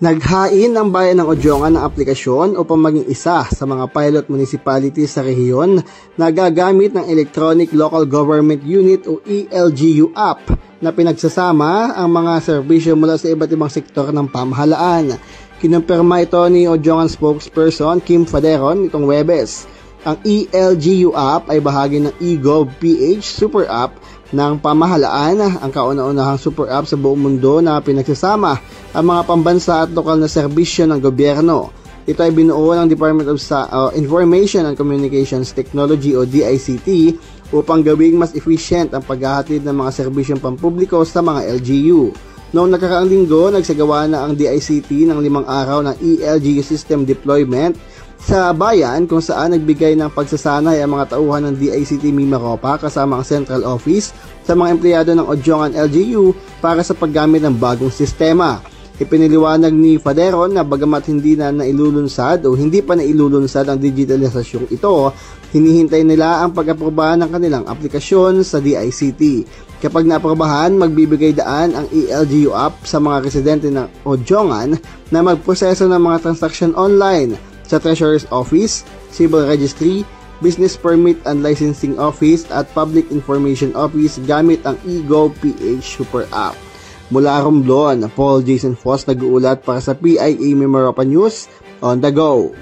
Naghain ang bayan ng Odiongan ng aplikasyon upang maging isa sa mga pilot municipalities sa rehiyon na gagamit ng Electronic Local Government Unit o ELGU app na pinagsasama ang mga serbisyo mula sa iba't ibang sektor ng pamahalaan. Kinumpirma ito ni Odiongan spokesperson Kim Faderon nitong Huwebes. Ang ELGU app ay bahagi ng eGov.ph super app ng pamahalaan, ang kauna-unahang super app sa buong mundo na pinagsasama ang mga pambansa at lokal na serbisyo ng gobyerno. Ito ay binuo ng Department of Information and Communications Technology o DICT upang gawing mas efficient ang paghahatid ng mga serbisyong pampubliko sa mga LGU. Noong nakaraang linggo, nagsagawa na ang DICT ng 5 araw ng ELGU system deployment sa bayan kung saan nagbigay ng pagsasanay ang mga tauhan ng DICT Mimaropa kasama ang Central Office sa mga empleyado ng Odiongan LGU para sa paggamit ng bagong sistema. Ipiniliwanag ni Faderon na bagamat hindi pa nailulunsad ang digitalisasyong ito, hinihintay nila ang pag-aprobahan ng kanilang aplikasyon sa DICT. Kapag naaprobahan, magbibigay daan ang ELGU app sa mga residente ng Odiongan na magproseso ng mga transaksyon online sa Treasurer's Office, Civil Registry, Business Permit and Licensing Office at Public Information Office gamit ang eGov.ph Super App. Mula Romblon, Paul Jason Foss nag-uulat para sa PIA Mimaropa News on the Go.